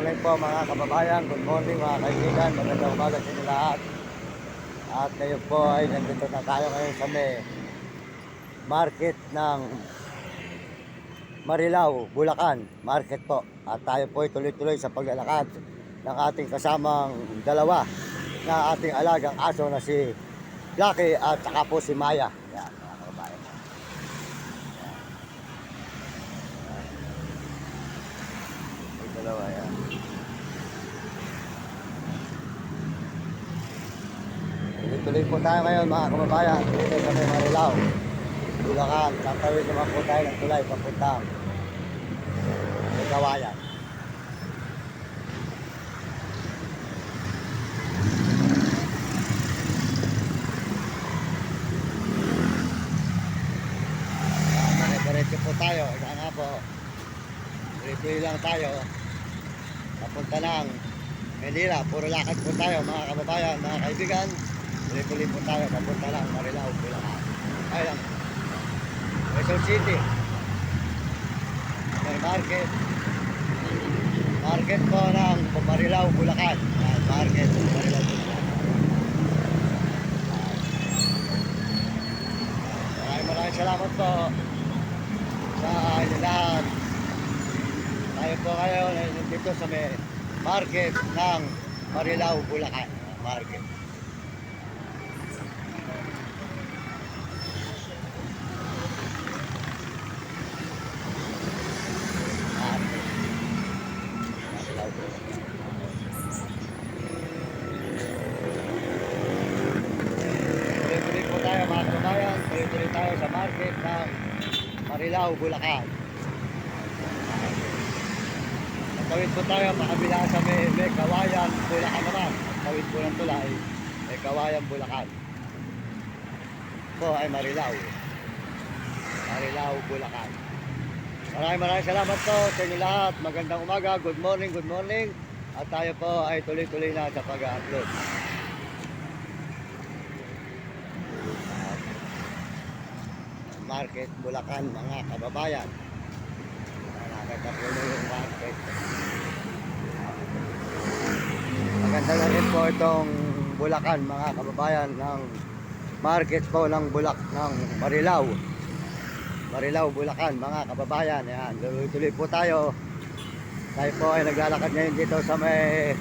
morning po mga kababayan, good morning mga kaibigan, magandang umaga sa inyo lahat. At ngayon po ay nandito na tayo ngayon sa may market ng Marilao, Bulacan Market po. At tayo po ay tuloy-tuloy sa paglalakad ng ating kasamang dalawa na ating alagang aso na si Lucky at saka po si Maya. Yan mga kababayan. Yung dalawa yan. Tuloy po tayo ngayon mga kababayan dito sa may Marilao, Bulacan. Tatawid naman po tayo ng tulay papuntang may Kawayan. Diretso po tayo, ika nga po, tuloy lang tayo papunta ng Manila. Puro lakad po tayo mga kababayan, mga kaibigan. Tuloy po tayo papunta lang Marilao, Bulacan. Ay lang, Quezon City. May market po ng Marilao, Bulacan. Market Marilao, Bulacan. Maraming salamat po sa inyo lahat. Tayo po ngayon ay nandito sa may market ng Marilao, Bulacan. Market. Tuloy-tuloy po tayo mga kababayan. Tuloy-tuloy tayo sa market ng Marilao, Bulacan. Tawid po tayo makabila sa may Kawayan, Bulacan naman. Tawid po ng tulay, may Kawayan, Bulacan. Po ay Marilao. Marilao, Bulacan. Maraming salamat po sa inyo lahat. Magandang umaga, good morning, good morning. At tayo po ay tuloy-tuloy na sa pag-upload. Market Bulacan mga kababayan. Nakakita po yung market. Maganda na rin po itong Bulacan mga kababayan ng market po ng Marilao. Marilao, Bulacan mga kababayan. Ayan, tuloy-tuloy po tayo. Tayo po ay naglalakad ngayon dito sa may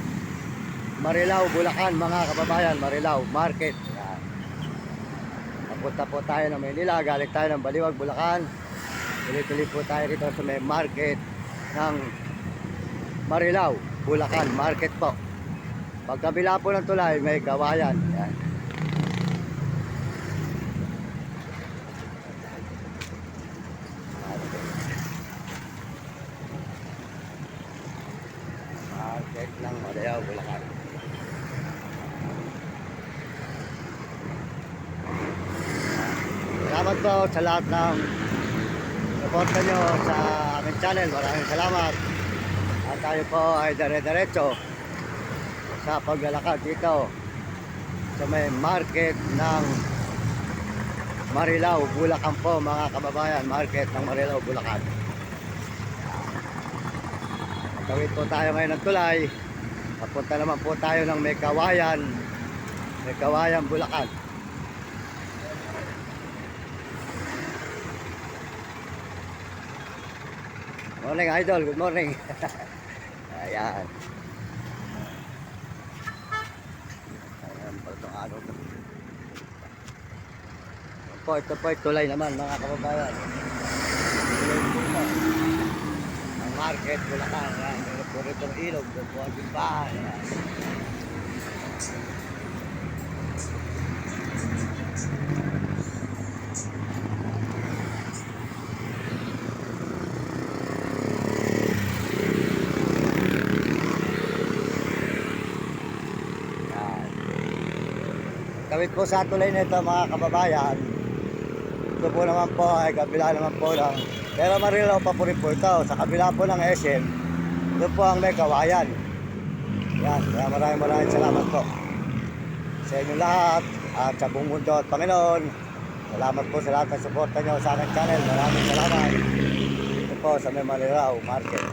Marilao, Bulacan mga kababayan. Marilao Market. Ayan. Napunta po tayo ng Manila, galing tayo ng Baliwag, Bulacan. Tuloy-tuloy po tayo dito sa may market ng Marilao, Bulacan Market po. Pagkabila po ng tulay, may Kawayan. Ayan. Market ng Marilao, Bulacan. Salamat po sa lahat ng suporta nyo sa aming channel. Maraming salamat. At tayo po ay dire-diretso sa paglalakad dito sa may market ng Marilao, Bulacan po mga kababayan. Market ng Marilao, Bulacan. Tawid po tayo ngayon ng tulay. Papunta naman po tayo ng may Kawayan. May Kawayan, Bulacan. Morning idol, good morning. Ayan. Ayan po itong araw to. Ito po tulay naman mga kababayan. Tulay po ito. Ang market, Bulacan. Ayan, meron po rito ng ilog. Doon po ang simbahan. Ayan. Tawid po sa tulay nito mga kababayan. Ito po naman po ay kabila naman po lang. Pero Marilao pa po rin po ito. Sa kabila po ng SM, ito po ang may Kawayan. Yan, kaya maraming salamat po sa inyo lahat at sa buong mundo at Panginoon. Salamat po sa lahat ng suporta nyo sa aking channel. Maraming salamat. Ito po sa may Marilao Market.